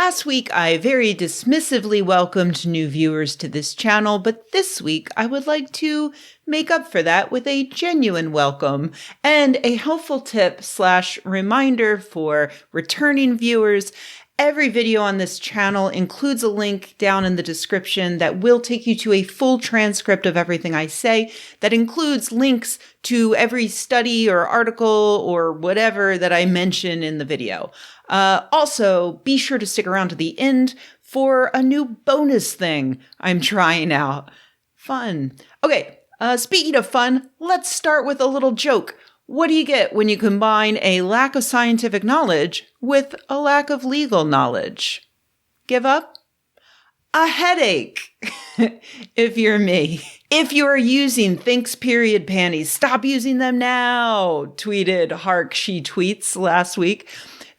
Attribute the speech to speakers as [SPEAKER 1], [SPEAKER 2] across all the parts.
[SPEAKER 1] Last week, I very dismissively welcomed new viewers to this channel, but this week I would like to make up for that with a genuine welcome and a helpful tip/reminder for returning viewers. Every video on this channel includes a link down in the description that will take you to a full transcript of everything I say. That includes links to every study or article or whatever that I mention in the video. Also, be sure to stick around to the end for a new bonus thing I'm trying out. Fun. Okay, speaking of fun, let's start with a little joke. What do you get when you combine a lack of scientific knowledge with a lack of legal knowledge? Give up? A headache, if you're me. If you're using Thinks period panties, stop using them now, tweeted Hark She Tweets last week.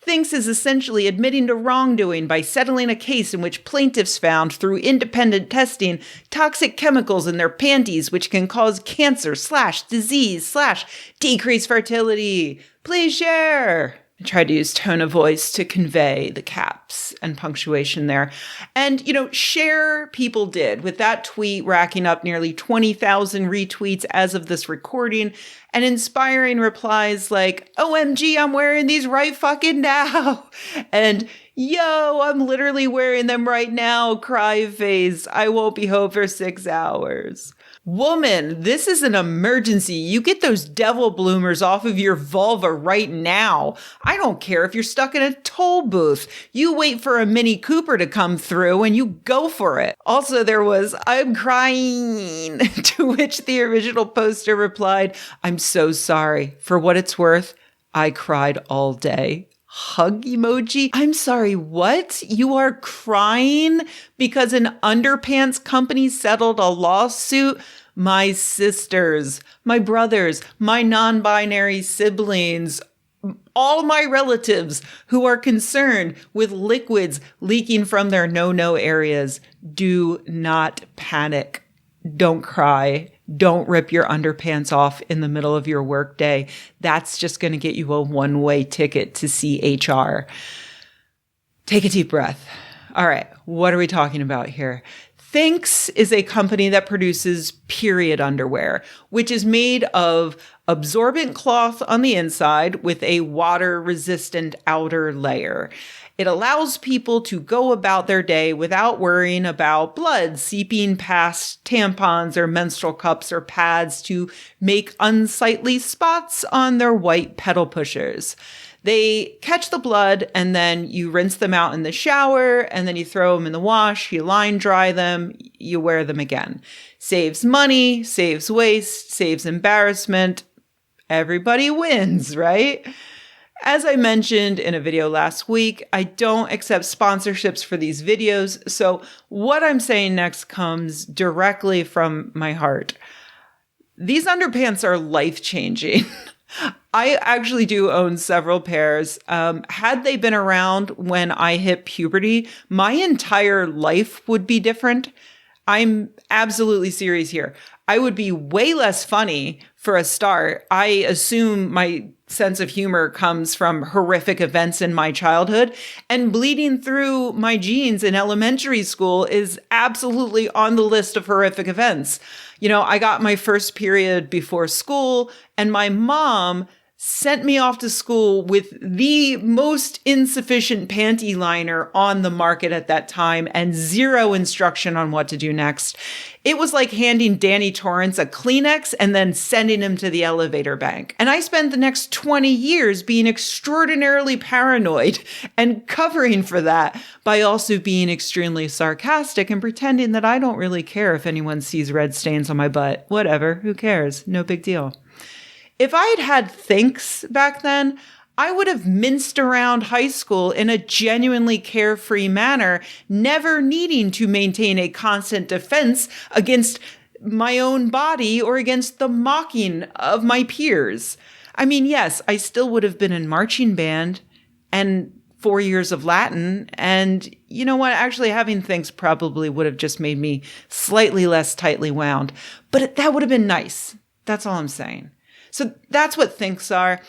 [SPEAKER 1] Thinks is essentially admitting to wrongdoing by settling a case in which plaintiffs found, through independent testing, toxic chemicals in their panties which can cause cancer/disease/decrease fertility. Please share. I tried to use tone of voice to convey the caps and punctuation there. And, share people did, with that tweet racking up nearly 20,000 retweets as of this recording, and inspiring replies like, OMG, I'm wearing these right fucking now. And, yo, I'm literally wearing them right now, cry face. I won't be home for 6 hours. Woman, this is an emergency. You get those devil bloomers off of your vulva right now. I don't care if you're stuck in a toll booth. You wait for a Mini Cooper to come through and you go for it. Also, there was, I'm crying, to which the original poster replied, I'm so sorry. For what it's worth, I cried all day. Hug emoji. I'm sorry, what? You are crying because an underpants company settled a lawsuit? My sisters, my brothers, my non-binary siblings, all my relatives who are concerned with liquids leaking from their no-no areas, do not panic. Don't cry. Don't rip your underpants off in the middle of your workday. That's just going to get you a one-way ticket to see HR. Take a deep breath. All right, what are we talking about here? Thinks is a company that produces period underwear, which is made of absorbent cloth on the inside with a water-resistant outer layer. It allows people to go about their day without worrying about blood seeping past tampons or menstrual cups or pads to make unsightly spots on their white pedal pushers. They catch the blood and then you rinse them out in the shower and then you throw them in the wash, you line dry them, you wear them again. Saves money, saves waste, saves embarrassment. Everybody wins, right? As I mentioned in a video last week, I don't accept sponsorships for these videos, so what I'm saying next comes directly from my heart. These underpants are life-changing. I actually do own several pairs. Had they been around when I hit puberty, my entire life would be different. I'm absolutely serious here. I would be way less funny for a start. I assume my sense of humor comes from horrific events in my childhood, and bleeding through my genes in elementary school is absolutely on the list of horrific events. I got my first period before school, and my mom sent me off to school with the most insufficient panty liner on the market at that time and zero instruction on what to do next. It was like handing Danny Torrance a Kleenex and then sending him to the elevator bank. And I spent the next 20 years being extraordinarily paranoid and covering for that by also being extremely sarcastic and pretending that I don't really care if anyone sees red stains on my butt. Whatever, who cares? No big deal. If I had Thinks back then, I would have minced around high school in a genuinely carefree manner, never needing to maintain a constant defense against my own body or against the mocking of my peers. I mean, yes, I still would have been in marching band and 4 years of Latin. And you know what? Actually, having Thinks probably would have just made me slightly less tightly wound. But that would have been nice. That's all I'm saying. So that's what Thinx are.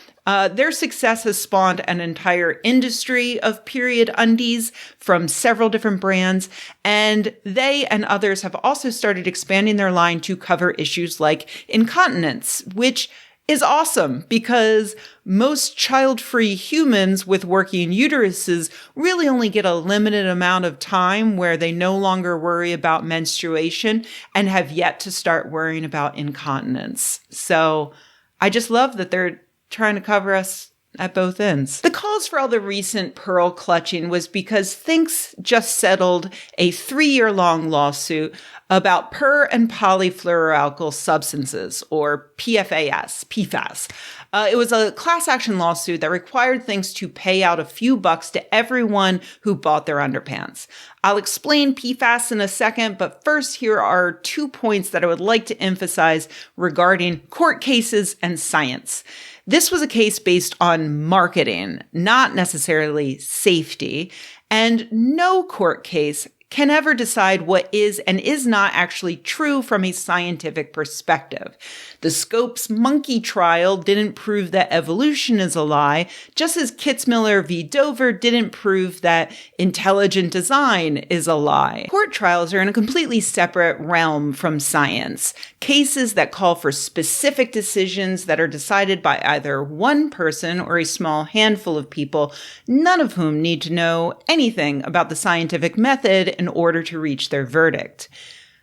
[SPEAKER 1] Their success has spawned an entire industry of period undies from several different brands, and they and others have also started expanding their line to cover issues like incontinence, which is awesome because most child-free humans with working uteruses really only get a limited amount of time where they no longer worry about menstruation and have yet to start worrying about incontinence. So I just love that they're trying to cover us at both ends. The cause for all the recent pearl clutching was because Thinx just settled a 3-year-long lawsuit about per and polyfluoroalkyl substances, or PFAS. It was a class action lawsuit that required Thinx to pay out a few bucks to everyone who bought their underpants. I'll explain PFAS in a second, but first here are 2 points that I would like to emphasize regarding court cases and science. This was a case based on marketing, not necessarily safety, and no court case can ever decide what is and is not actually true from a scientific perspective. The Scopes monkey trial didn't prove that evolution is a lie, just as Kitzmiller v. Dover didn't prove that intelligent design is a lie. Court trials are in a completely separate realm from science. Cases that call for specific decisions that are decided by either one person or a small handful of people, none of whom need to know anything about the scientific method in order to reach their verdict.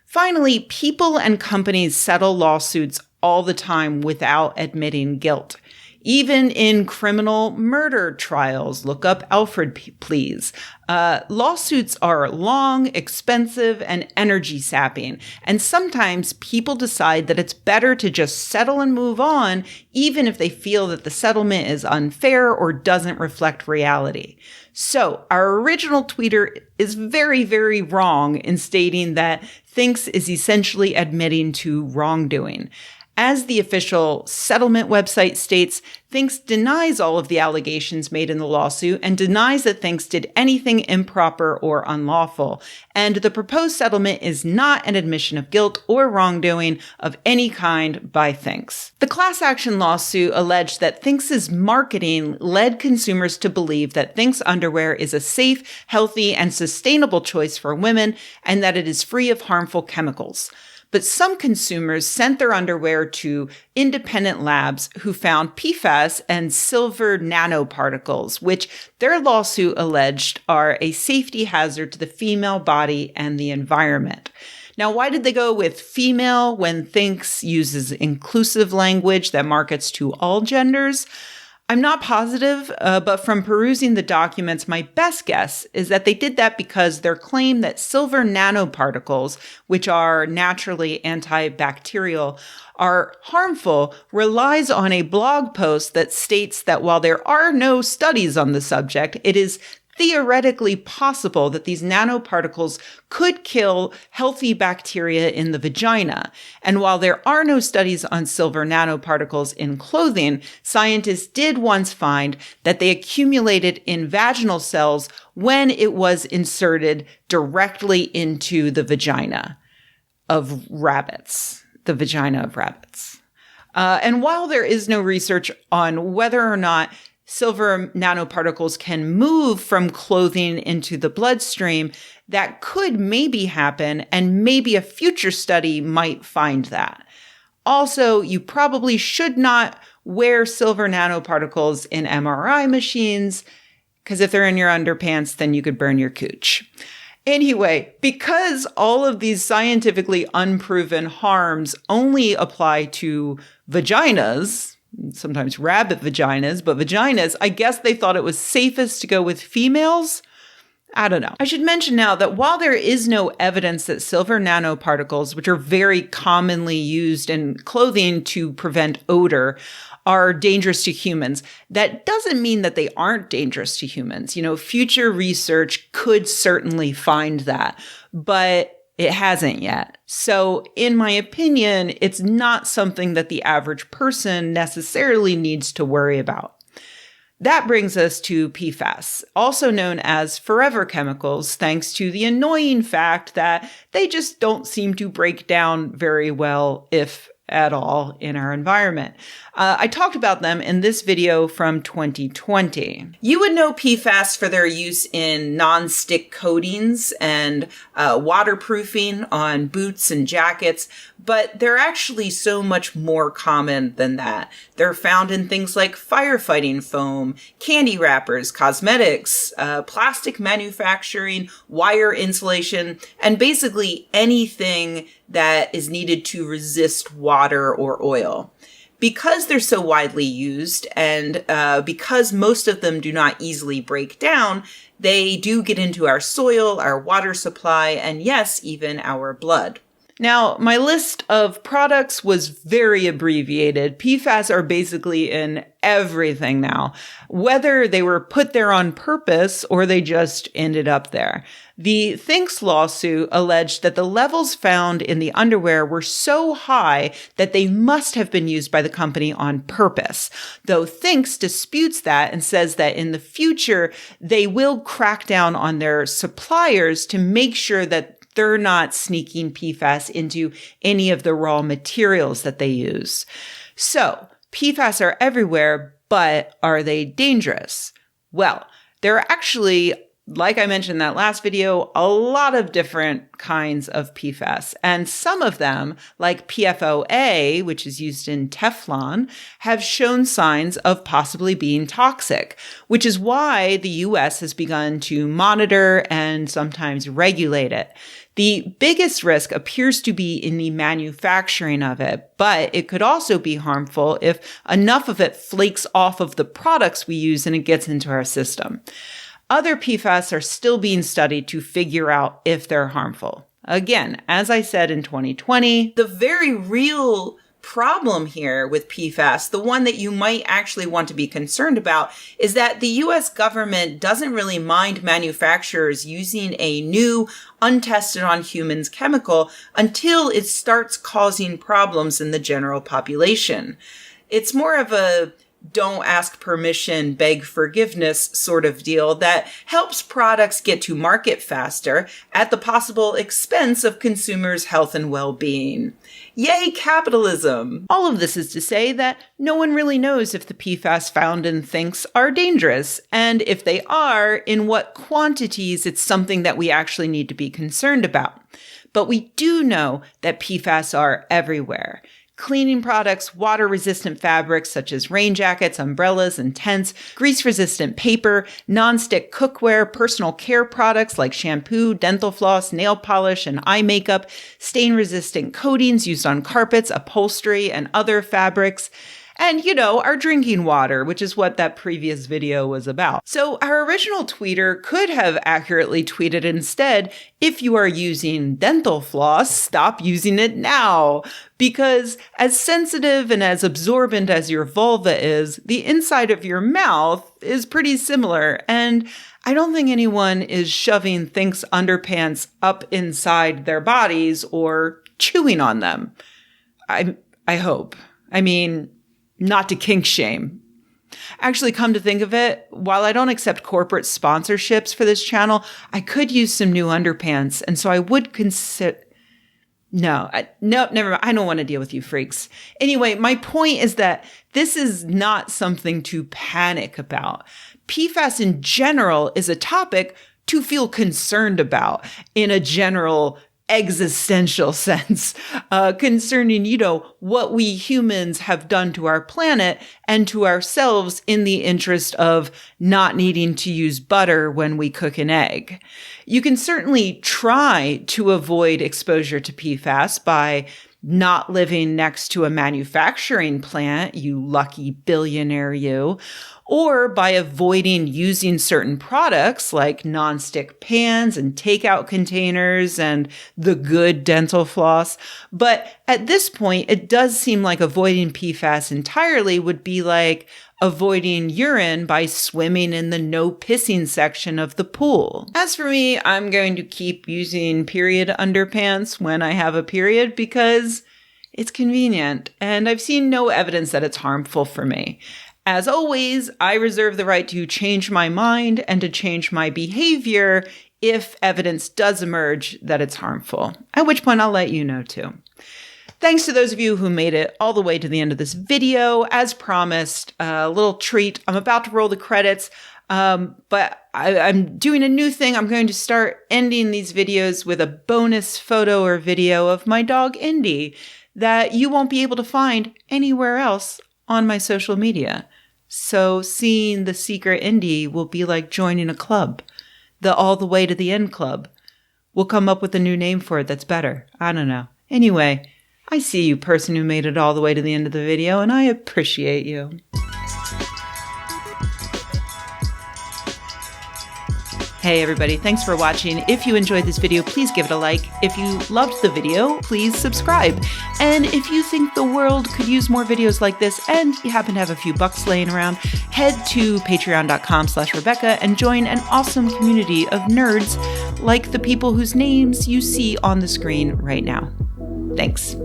[SPEAKER 1] Finally, people and companies settle lawsuits all the time without admitting guilt. Even in criminal murder trials, look up Alfred, please. Lawsuits are long, expensive, and energy sapping. And sometimes people decide that it's better to just settle and move on, even if they feel that the settlement is unfair or doesn't reflect reality. So our original tweeter is very, very wrong in stating that Thinx is essentially admitting to wrongdoing. As the official settlement website states, Thinx denies all of the allegations made in the lawsuit and denies that Thinx did anything improper or unlawful. And the proposed settlement is not an admission of guilt or wrongdoing of any kind by Thinx. The class action lawsuit alleged that Thinx's marketing led consumers to believe that Thinx underwear is a safe, healthy, and sustainable choice for women and that it is free of harmful chemicals. But some consumers sent their underwear to independent labs who found PFAS and silver nanoparticles, which their lawsuit alleged are a safety hazard to the female body and the environment. Now, why did they go with female when Thinx uses inclusive language that markets to all genders? I'm not positive, but from perusing the documents, my best guess is that they did that because their claim that silver nanoparticles, which are naturally antibacterial, are harmful relies on a blog post that states that while there are no studies on the subject, it is theoretically possible that these nanoparticles could kill healthy bacteria in the vagina. And while there are no studies on silver nanoparticles in clothing, scientists did once find that they accumulated in vaginal cells when it was inserted directly into the vagina of rabbits, the vagina of rabbits. And while there is no research on whether or not silver nanoparticles can move from clothing into the bloodstream, that could maybe happen, and maybe a future study might find that. Also, you probably should not wear silver nanoparticles in MRI machines, because if they're in your underpants, then you could burn your cooch. Anyway, because all of these scientifically unproven harms only apply to vaginas, sometimes rabbit vaginas, but vaginas, I guess they thought it was safest to go with females. I don't know. I should mention now that while there is no evidence that silver nanoparticles, which are very commonly used in clothing to prevent odor, are dangerous to humans, that doesn't mean that they aren't dangerous to humans. You know, future research could certainly find that, but it hasn't yet. So in my opinion, it's not something that the average person necessarily needs to worry about. That brings us to PFAS, also known as forever chemicals, thanks to the annoying fact that they just don't seem to break down very well, if at all in our environment. I talked about them in this video from 2020. You would know PFAS for their use in non-stick coatings and waterproofing on boots and jackets, but they're actually so much more common than that. They're found in things like firefighting foam, candy wrappers, cosmetics, plastic manufacturing, wire insulation, and basically anything that is needed to resist water or oil. Because they're so widely used and because most of them do not easily break down, they do get into our soil, our water supply, and yes, even our blood. Now, my list of products was very abbreviated. PFAS are basically in everything now, whether they were put there on purpose or they just ended up there. The PFAS lawsuit alleged that the levels found in the underwear were so high that they must have been used by the company on purpose, though PFAS disputes that and says that in the future, they will crack down on their suppliers to make sure that they're not sneaking PFAS into any of the raw materials that they use. So, PFAS are everywhere, but are they dangerous? Well, there are actually, like I mentioned in that last video, a lot of different kinds of PFAS. And some of them, like PFOA, which is used in Teflon, have shown signs of possibly being toxic, which is why the US has begun to monitor and sometimes regulate it. The biggest risk appears to be in the manufacturing of it, but it could also be harmful if enough of it flakes off of the products we use and it gets into our system. Other PFAS are still being studied to figure out if they're harmful. Again, as I said in 2020, the very real problem here with PFAS, the one that you might actually want to be concerned about, is that the US government doesn't really mind manufacturers using a new, untested on humans chemical until it starts causing problems in the general population. It's more of a don't ask permission, beg forgiveness sort of deal that helps products get to market faster at the possible expense of consumers' health and well-being. Yay, capitalism! All of this is to say that no one really knows if the PFAS found in things are dangerous, and if they are, in what quantities it's something that we actually need to be concerned about. But we do know that PFAS are everywhere. Cleaning products, water-resistant fabrics such as rain jackets, umbrellas, and tents, grease-resistant paper, non-stick cookware, personal care products like shampoo, dental floss, nail polish, and eye makeup, stain-resistant coatings used on carpets, upholstery, and other fabrics. And, our drinking water, which is what that previous video was about. So our original tweeter could have accurately tweeted instead, if you are using dental floss, stop using it now. Because as sensitive and as absorbent as your vulva is, the inside of your mouth is pretty similar. And I don't think anyone is shoving Think's underpants up inside their bodies or chewing on them. I hope. Not to kink shame. Actually, come to think of it, while I don't accept corporate sponsorships for this channel, I could use some new underpants, and so I would consider... No, never mind. I don't want to deal with you freaks. Anyway, my point is that this is not something to panic about. PFAS in general is a topic to feel concerned about in a general existential sense, concerning, what we humans have done to our planet and to ourselves in the interest of not needing to use butter when we cook an egg. You can certainly try to avoid exposure to PFAS by not living next to a manufacturing plant, you lucky billionaire you, or by avoiding using certain products like nonstick pans and takeout containers and the good dental floss. But at this point, it does seem like avoiding PFAS entirely would be like avoiding urine by swimming in the no pissing section of the pool. As for me, I'm going to keep using period underpants when I have a period because it's convenient and I've seen no evidence that it's harmful for me. As always, I reserve the right to change my mind and to change my behavior if evidence does emerge that it's harmful, at which point I'll let you know too. Thanks to those of you who made it all the way to the end of this video. As promised, a little treat. I'm about to roll the credits, but I'm doing a new thing. I'm going to start ending these videos with a bonus photo or video of my dog, Indy, that you won't be able to find anywhere else on my social media. So seeing the secret Indy will be like joining a club, the All the Way to the End Club. We'll come up with a new name for it that's better. I don't know. Anyway, I see you, person who made it all the way to the end of the video, and I appreciate you. Hey everybody, thanks for watching. If you enjoyed this video, please give it a like. If you loved the video, please subscribe. And if you think the world could use more videos like this and you happen to have a few bucks laying around, head to patreon.com/Rebecca and join an awesome community of nerds like the people whose names you see on the screen right now. Thanks.